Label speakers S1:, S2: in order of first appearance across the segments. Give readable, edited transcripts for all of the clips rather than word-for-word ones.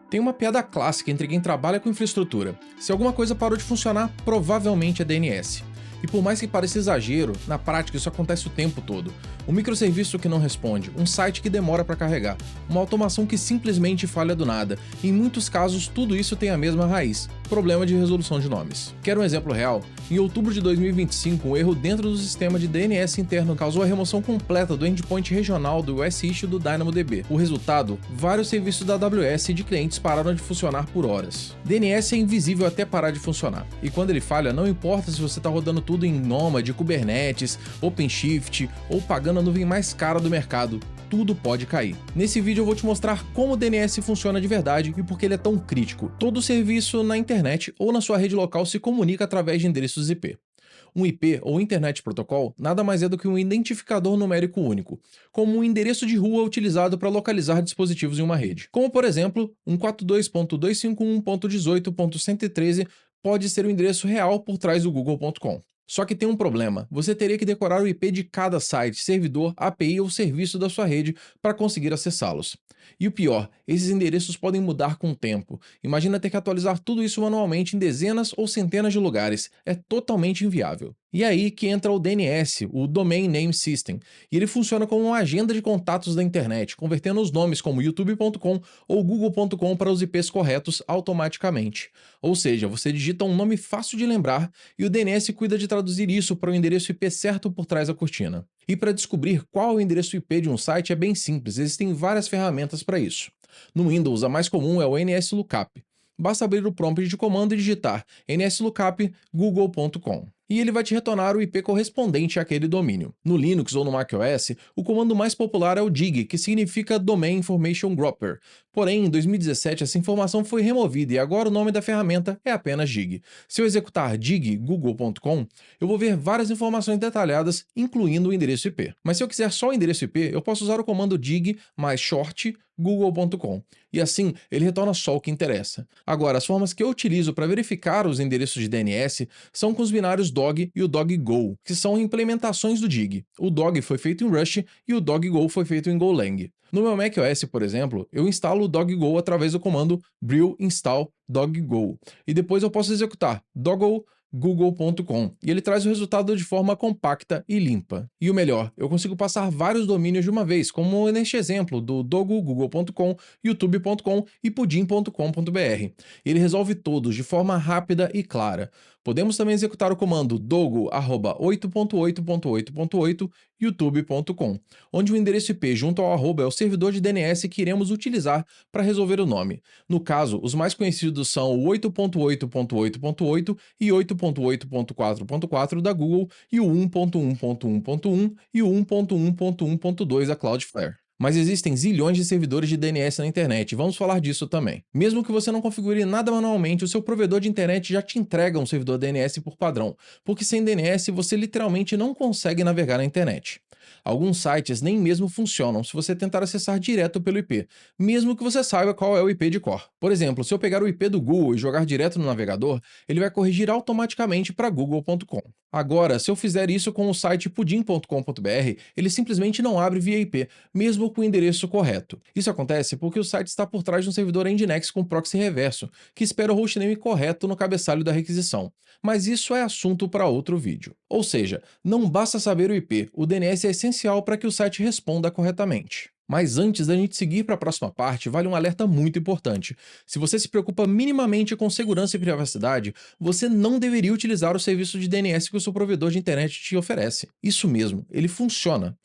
S1: Tem uma piada clássica entre quem trabalha com infraestrutura. Se alguma coisa parou de funcionar, provavelmente é DNS. E por mais que pareça exagero, na prática isso acontece o tempo todo. Um microserviço que não responde, um site que demora para carregar, uma automação que simplesmente falha do nada. Em muitos casos, tudo isso tem a mesma raiz: problema de resolução de nomes. Quer um exemplo real? Em outubro de 2025, um erro dentro do sistema de DNS interno causou a remoção completa do endpoint regional do US-Issue do DynamoDB. O resultado? Vários serviços da AWS e de clientes pararam de funcionar por horas. DNS é invisível até parar de funcionar. E quando ele falha, não importa se você está rodando tudo em Nomad, Kubernetes, OpenShift ou pagando a nuvem mais cara do mercado, tudo pode cair. Nesse vídeo eu vou te mostrar como o DNS funciona de verdade e por que ele é tão crítico. Todo serviço na internet ou na sua rede local se comunica através de endereços IP. Um IP, ou Internet Protocol, nada mais é do que um identificador numérico único, como um endereço de rua utilizado para localizar dispositivos em uma rede. Como, por exemplo, 142.251.18.113 pode ser o endereço real por trás do google.com. Só que tem um problema: você teria que decorar o IP de cada site, servidor, API ou serviço da sua rede para conseguir acessá-los. E o pior, esses endereços podem mudar com o tempo. Imagina ter que atualizar tudo isso manualmente em dezenas ou centenas de lugares. É totalmente inviável. E aí que entra o DNS, o Domain Name System, e ele funciona como uma agenda de contatos da internet, convertendo os nomes como youtube.com ou google.com para os IPs corretos automaticamente. Ou seja, você digita um nome fácil de lembrar e o DNS cuida de traduzir isso para o endereço IP certo por trás da cortina. E para descobrir qual é o endereço IP de um site é bem simples, existem várias ferramentas para isso. No Windows, a mais comum é o NSLookup. Basta abrir o prompt de comando e digitar nslookup google.com. E ele vai te retornar o IP correspondente àquele domínio. No Linux ou no macOS, o comando mais popular é o dig, que significa Domain Information Grouper. Porém, em 2017 essa informação foi removida e agora o nome da ferramenta é apenas dig. Se eu executar dig google.com, eu vou ver várias informações detalhadas, incluindo o endereço IP. Mas se eu quiser só o endereço IP, eu posso usar o comando dig mais short google.com. E assim, ele retorna só o que interessa. Agora, as formas que eu utilizo para verificar os endereços de DNS são com os binários dog e o doggo, que são implementações do dig. O dog foi feito em Rust e o doggo foi feito em Golang. No meu macOS, por exemplo, eu instalo o doggo através do comando brew install doggo, e depois eu posso executar doggo google.com, e ele traz o resultado de forma compacta e limpa. E o melhor, eu consigo passar vários domínios de uma vez, como neste exemplo do dogo.google.com, youtube.com e pudim.com.br. Ele resolve todos de forma rápida e clara. Podemos também executar o comando dogo@8.8.8.8 youtube.com, onde o endereço IP junto ao arroba é o servidor de DNS que iremos utilizar para resolver o nome. No caso, os mais conhecidos são o 8.8.8.8 e 8.8.4.4 da Google e o 1.1.1.1 e o 1.1.1.2 da Cloudflare. Mas existem zilhões de servidores de DNS na internet, vamos falar disso também. Mesmo que você não configure nada manualmente, o seu provedor de internet já te entrega um servidor DNS por padrão, porque sem DNS você literalmente não consegue navegar na internet. Alguns sites nem mesmo funcionam se você tentar acessar direto pelo IP, mesmo que você saiba qual é o IP de cor. Por exemplo, se eu pegar o IP do Google e jogar direto no navegador, ele vai corrigir automaticamente para google.com. Agora, se eu fizer isso com o site pudim.com.br, ele simplesmente não abre via IP, mesmo com o endereço correto. Isso acontece porque o site está por trás de um servidor Nginx com proxy reverso, que espera o hostname correto no cabeçalho da requisição. Mas isso é assunto para outro vídeo. Ou seja, não basta saber o IP, o DNS é essencial para que o site responda corretamente. Mas antes da gente seguir para a próxima parte, vale um alerta muito importante. Se você se preocupa minimamente com segurança e privacidade, você não deveria utilizar o serviço de DNS que o seu provedor de internet te oferece. Isso mesmo, ele funciona,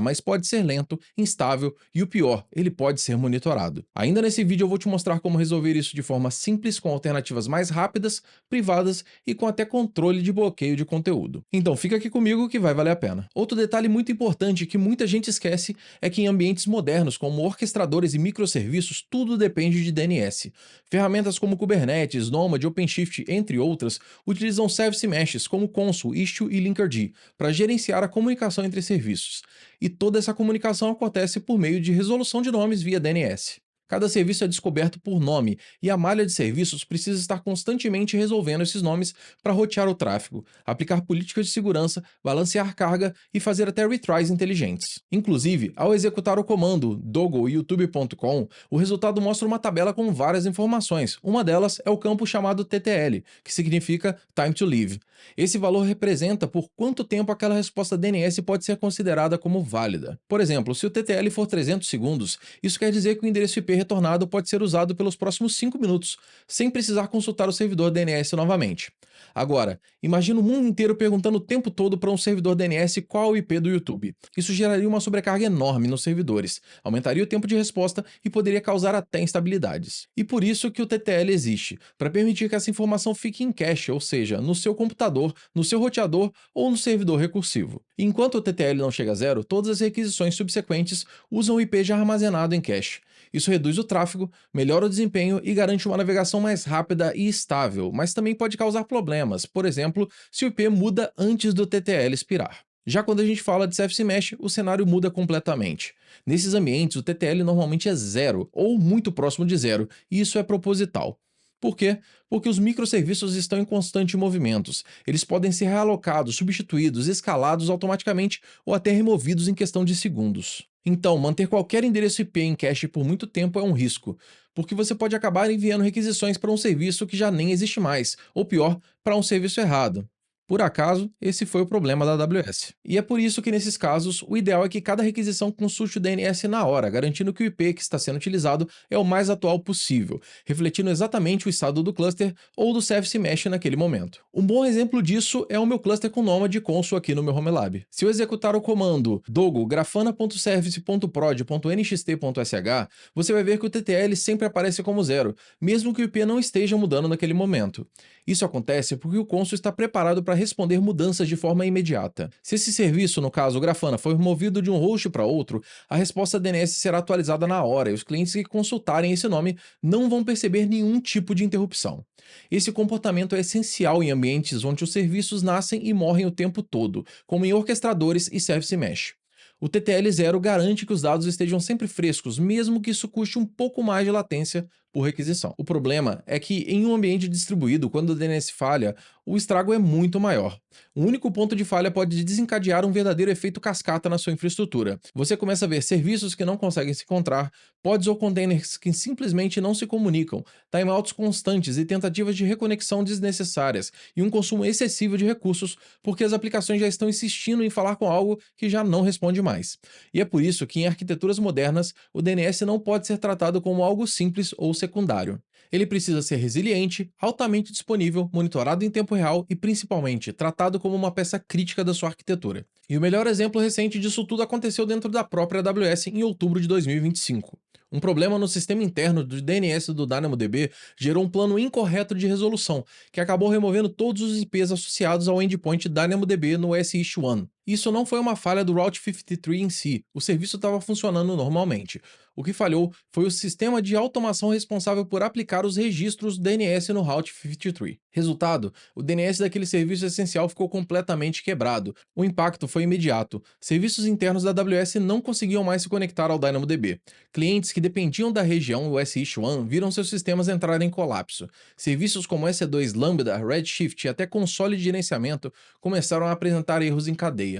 S1: mas pode ser lento, instável e o pior, ele pode ser monitorado. Ainda nesse vídeo eu vou te mostrar como resolver isso de forma simples, com alternativas mais rápidas, privadas e com até controle de bloqueio de conteúdo. Então fica aqui comigo que vai valer a pena. Outro detalhe muito importante que muita gente esquece é que em ambientes modernos, como orquestradores e microserviços, tudo depende de DNS. Ferramentas como Kubernetes, Nomad, OpenShift, entre outras, utilizam service meshes como Consul, Istio e Linkerd para gerenciar a comunicação entre serviços. E toda essa comunicação acontece por meio de resolução de nomes via DNS. Cada serviço é descoberto por nome, e a malha de serviços precisa estar constantemente resolvendo esses nomes para rotear o tráfego, aplicar políticas de segurança, balancear carga e fazer até retries inteligentes. Inclusive, ao executar o comando dogo.youtube.com, o resultado mostra uma tabela com várias informações. Uma delas é o campo chamado TTL, que significa Time to Live. Esse valor representa por quanto tempo aquela resposta DNS pode ser considerada como válida. Por exemplo, se o TTL for 300 segundos, isso quer dizer que o endereço IP retornado pode ser usado pelos próximos 5 minutos, sem precisar consultar o servidor DNS novamente. Agora, imagina o mundo inteiro perguntando o tempo todo para um servidor DNS qual é o IP do YouTube. Isso geraria uma sobrecarga enorme nos servidores, aumentaria o tempo de resposta e poderia causar até instabilidades. E por isso que o TTL existe, para permitir que essa informação fique em cache, ou seja, no seu computador, no seu roteador ou no servidor recursivo. E enquanto o TTL não chega a zero, todas as requisições subsequentes usam o IP já armazenado em cache. Isso reduz o tráfego, melhora o desempenho e garante uma navegação mais rápida e estável, mas também pode causar problemas, por exemplo, se o IP muda antes do TTL expirar. Já quando a gente fala de Service Mesh, o cenário muda completamente. Nesses ambientes, o TTL normalmente é zero, ou muito próximo de zero, e isso é proposital. Por quê? Porque os microserviços estão em constante movimentos. Eles podem ser realocados, substituídos, escalados automaticamente ou até removidos em questão de segundos. Então, manter qualquer endereço IP em cache por muito tempo é um risco, porque você pode acabar enviando requisições para um serviço que já nem existe mais, ou pior, para um serviço errado. Por acaso, esse foi o problema da AWS. E é por isso que, nesses casos, o ideal é que cada requisição consulte o DNS na hora, garantindo que o IP que está sendo utilizado é o mais atual possível, refletindo exatamente o estado do cluster ou do Service Mesh naquele momento. Um bom exemplo disso é o meu cluster com Nomad Consul aqui no meu Home Lab. Se eu executar o comando dogo grafana.service.prod.nxt.sh, você vai ver que o TTL sempre aparece como zero, mesmo que o IP não esteja mudando naquele momento. Isso acontece porque o Consul está preparado para responder mudanças de forma imediata. Se esse serviço, no caso o Grafana, for movido de um host para outro, a resposta DNS será atualizada na hora e os clientes que consultarem esse nome não vão perceber nenhum tipo de interrupção. Esse comportamento é essencial em ambientes onde os serviços nascem e morrem o tempo todo, como em orquestradores e Service Mesh. O TTL0 garante que os dados estejam sempre frescos, mesmo que isso custe um pouco mais de latência por requisição. O problema é que, em um ambiente distribuído, quando o DNS falha, o estrago é muito maior. O único ponto de falha pode desencadear um verdadeiro efeito cascata na sua infraestrutura. Você começa a ver serviços que não conseguem se encontrar, pods ou containers que simplesmente não se comunicam, timeouts constantes e tentativas de reconexão desnecessárias, e um consumo excessivo de recursos, porque as aplicações já estão insistindo em falar com algo que já não responde mais. E é por isso que, em arquiteturas modernas, o DNS não pode ser tratado como algo simples ou secundário. Ele precisa ser resiliente, altamente disponível, monitorado em tempo real e, principalmente, tratado como uma peça crítica da sua arquitetura. E o melhor exemplo recente disso tudo aconteceu dentro da própria AWS em outubro de 2025. Um problema no sistema interno do DNS do DynamoDB gerou um plano incorreto de resolução, que acabou removendo todos os IPs associados ao endpoint DynamoDB no SIsh1. Isso não foi uma falha do Route 53 em si, o serviço estava funcionando normalmente. O que falhou foi o sistema de automação responsável por aplicar os registros DNS no Route 53. Resultado, o DNS daquele serviço essencial ficou completamente quebrado. O impacto foi imediato. Serviços internos da AWS não conseguiam mais se conectar ao DynamoDB. Clientes que dependiam da região do SIsh1 viram seus sistemas entrarem em colapso. Serviços como EC2 Lambda, Redshift e até console de gerenciamento começaram a apresentar erros em cadeia.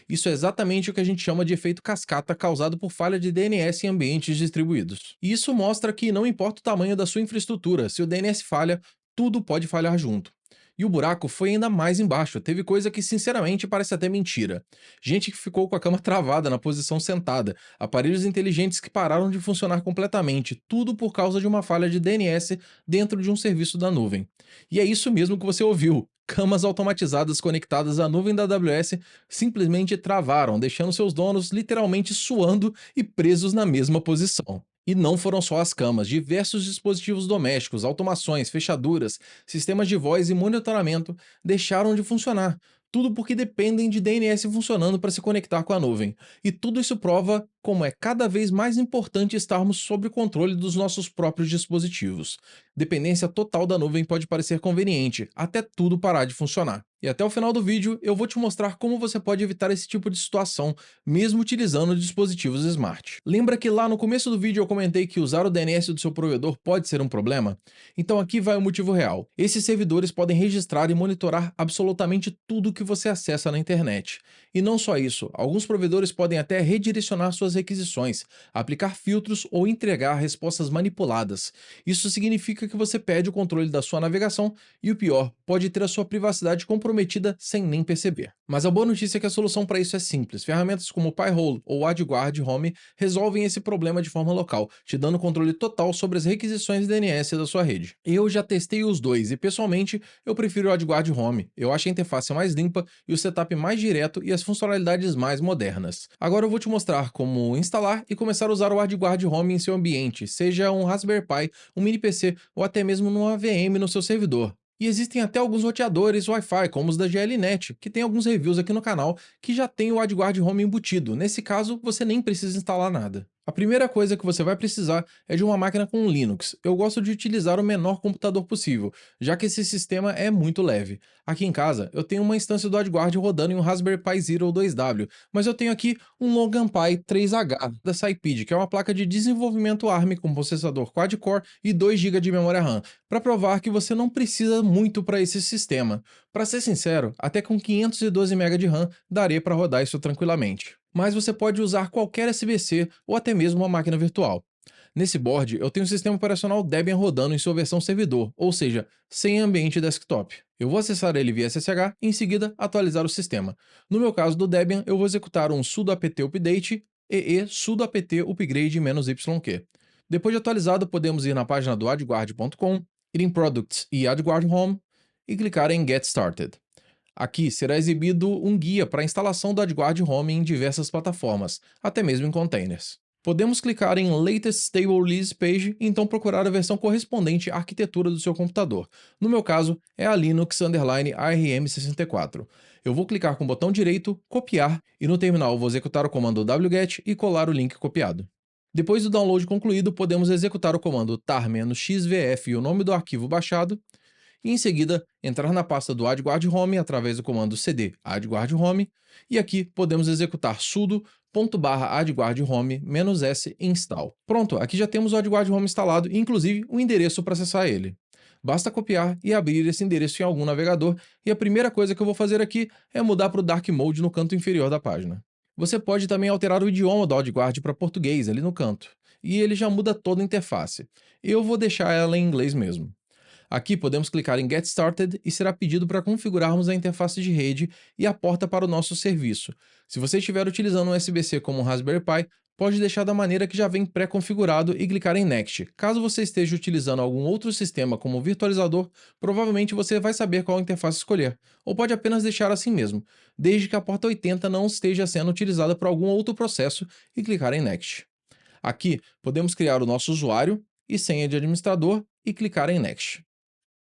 S1: Isso é exatamente o que a gente chama de efeito cascata causado por falha de DNS em ambientes distribuídos. E isso mostra que não importa o tamanho da sua infraestrutura, se o DNS falha, tudo pode falhar junto. E o buraco foi ainda mais embaixo, teve coisa que sinceramente parece até mentira. Gente que ficou com a cama travada na posição sentada, aparelhos inteligentes que pararam de funcionar completamente, tudo por causa de uma falha de DNS dentro de um serviço da nuvem. E é isso mesmo que você ouviu. Camas automatizadas conectadas à nuvem da AWS simplesmente travaram, deixando seus donos literalmente suando e presos na mesma posição. E não foram só as camas, diversos dispositivos domésticos, automações, fechaduras, sistemas de voz e monitoramento deixaram de funcionar. Tudo porque dependem de DNS funcionando para se conectar com a nuvem. E tudo isso prova como é cada vez mais importante estarmos sob controle dos nossos próprios dispositivos. Dependência total da nuvem pode parecer conveniente, até tudo parar de funcionar. E até o final do vídeo eu vou te mostrar como você pode evitar esse tipo de situação, mesmo utilizando dispositivos smart. Lembra que lá no começo do vídeo eu comentei que usar o DNS do seu provedor pode ser um problema? Então aqui vai o motivo real. Esses servidores podem registrar e monitorar absolutamente tudo que você acessa na internet. E não só isso, alguns provedores podem até redirecionar suas requisições, aplicar filtros ou entregar respostas manipuladas. Isso significa que você perde o controle da sua navegação e, o pior, pode ter a sua privacidade comprometida sem nem perceber. Mas a boa notícia é que a solução para isso é simples. Ferramentas como o Pi-hole ou AdGuard Home resolvem esse problema de forma local, te dando controle total sobre as requisições DNS da sua rede. Eu já testei os dois e, pessoalmente, eu prefiro o AdGuard Home. Eu acho a interface mais limpa e o setup mais direto e as funcionalidades mais modernas. Agora eu vou te mostrar como instalar e começar a usar o AdGuard Home em seu ambiente, seja um Raspberry Pi, um mini PC ou até mesmo numa VM no seu servidor. E existem até alguns roteadores Wi-Fi, como os da GLNet, que tem alguns reviews aqui no canal que já tem o AdGuard Home embutido. Nesse caso, você nem precisa instalar nada. A primeira coisa que você vai precisar é de uma máquina com Linux. Eu gosto de utilizar o menor computador possível, já que esse sistema é muito leve. Aqui em casa, eu tenho uma instância do AdGuard rodando em um Raspberry Pi Zero 2W, mas eu tenho aqui um Logan Pi 3H da Saipid, que é uma placa de desenvolvimento ARM com processador quad-core e 2 GB de memória RAM, para provar que você não precisa muito para esse sistema. Para ser sincero, até com 512 MB de RAM daria para rodar isso tranquilamente. Mas você pode usar qualquer SBC ou até mesmo uma máquina virtual. Nesse board, eu tenho o sistema operacional Debian rodando em sua versão servidor, ou seja, sem ambiente desktop. Eu vou acessar ele via SSH e em seguida atualizar o sistema. No meu caso do Debian, eu vou executar um sudo apt update sudo apt upgrade -yq. Depois de atualizado, podemos ir na página do adguard.com, ir em Products e AdGuard Home e clicar em Get Started. Aqui será exibido um guia para a instalação do AdGuard Home em diversas plataformas, até mesmo em containers. Podemos clicar em Latest Stable Release Page e então procurar a versão correspondente à arquitetura do seu computador. No meu caso, é a Linux_ARM64. Eu vou clicar com o botão direito, copiar, e no terminal vou executar o comando wget e colar o link copiado. Depois do download concluído, podemos executar o comando tar-xvf e o nome do arquivo baixado, e em seguida entrar na pasta do AdGuard Home através do comando cd AdGuard Home, e aqui podemos executar sudo /adguard home -s install. Pronto, aqui já temos o AdGuard Home instalado e inclusive o endereço para acessar ele. Basta copiar e abrir esse endereço em algum navegador, e a primeira coisa que eu vou fazer aqui é mudar para o Dark Mode no canto inferior da página. Você pode também alterar o idioma do AdGuard para português ali no canto, e ele já muda toda a interface. Eu vou deixar ela em inglês mesmo. Aqui podemos clicar em Get Started e será pedido para configurarmos a interface de rede e a porta para o nosso serviço. Se você estiver utilizando um SBC como um Raspberry Pi, pode deixar da maneira que já vem pré-configurado e clicar em Next. Caso você esteja utilizando algum outro sistema como virtualizador, provavelmente você vai saber qual interface escolher, ou pode apenas deixar assim mesmo, desde que a porta 80 não esteja sendo utilizada por algum outro processo e clicar em Next. Aqui podemos criar o nosso usuário e senha de administrador e clicar em Next.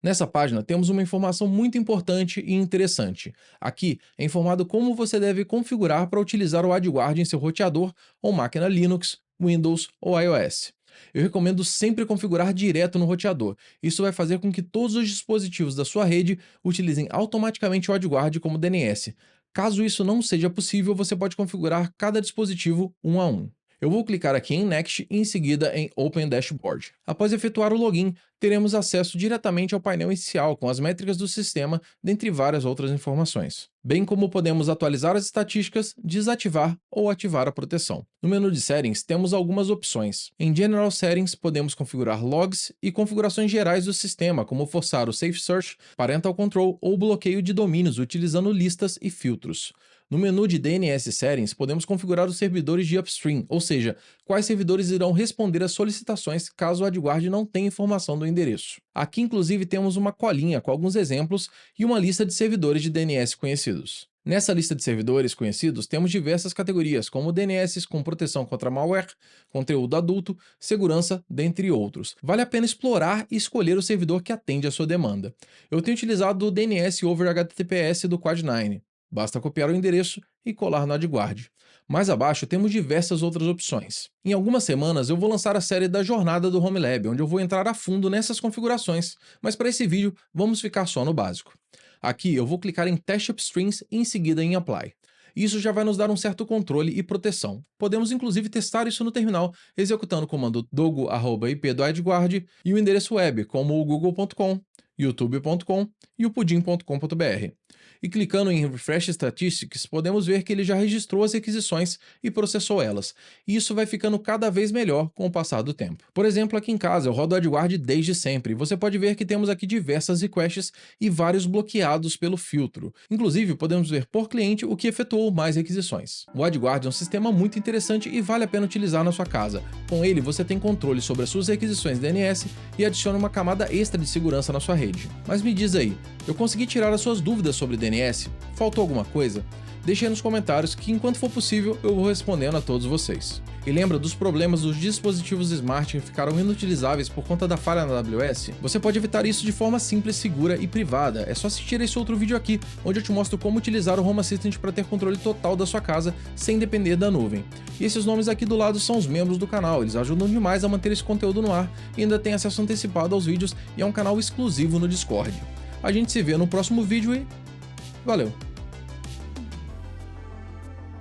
S1: Nessa página temos uma informação muito importante e interessante. Aqui é informado como você deve configurar para utilizar o AdGuard em seu roteador ou máquina Linux, Windows ou iOS. Eu recomendo sempre configurar direto no roteador. Isso vai fazer com que todos os dispositivos da sua rede utilizem automaticamente o AdGuard como DNS. Caso isso não seja possível, você pode configurar cada dispositivo um a um. Eu vou clicar aqui em Next e em seguida em Open Dashboard. Após efetuar o login, teremos acesso diretamente ao painel inicial com as métricas do sistema, dentre várias outras informações. Bem como podemos atualizar as estatísticas, desativar ou ativar a proteção. No menu de Settings temos algumas opções. Em General Settings podemos configurar logs e configurações gerais do sistema, como forçar o Safe Search, Parental Control ou bloqueio de domínios utilizando listas e filtros. No menu de DNS Settings, podemos configurar os servidores de upstream, ou seja, quais servidores irão responder às solicitações caso o AdGuard não tenha informação do endereço. Aqui, inclusive, temos uma colinha com alguns exemplos e uma lista de servidores de DNS conhecidos. Nessa lista de servidores conhecidos, temos diversas categorias, como DNS com proteção contra malware, conteúdo adulto, segurança, dentre outros. Vale a pena explorar e escolher o servidor que atende à sua demanda. Eu tenho utilizado o DNS over HTTPS do Quad9. Basta copiar o endereço e colar no AdGuard. Mais abaixo temos diversas outras opções. Em algumas semanas eu vou lançar a série da jornada do Home Lab, onde eu vou entrar a fundo nessas configurações, mas para esse vídeo vamos ficar só no básico. Aqui eu vou clicar em Teste Upstreams e em seguida em Apply. Isso já vai nos dar um certo controle e proteção. Podemos inclusive testar isso no terminal, executando o comando dogo@ip do AdGuard e o endereço web, como o google.com, youtube.com e o pudim.com.br. E clicando em Refresh Statistics, podemos ver que ele já registrou as requisições e processou elas, e isso vai ficando cada vez melhor com o passar do tempo. Por exemplo, aqui em casa eu rodo o AdGuard desde sempre, e você pode ver que temos aqui diversas requests e vários bloqueados pelo filtro. Inclusive, podemos ver por cliente o que efetuou mais requisições. O AdGuard é um sistema muito interessante e vale a pena utilizar na sua casa. Com ele, você tem controle sobre as suas requisições DNS e adiciona uma camada extra de segurança na sua rede. Mas me diz aí, eu consegui tirar as suas dúvidas sobre DNS? Faltou alguma coisa? Deixe aí nos comentários que, enquanto for possível, eu vou respondendo a todos vocês. E lembra dos problemas dos dispositivos Smart que ficaram inutilizáveis por conta da falha na AWS? Você pode evitar isso de forma simples, segura e privada. É só assistir esse outro vídeo aqui, onde eu te mostro como utilizar o Home Assistant para ter controle total da sua casa, sem depender da nuvem. E esses nomes aqui do lado são os membros do canal, eles ajudam demais a manter esse conteúdo no ar e ainda tem acesso antecipado aos vídeos e é um canal exclusivo no Discord. A gente se vê no próximo vídeo e valeu!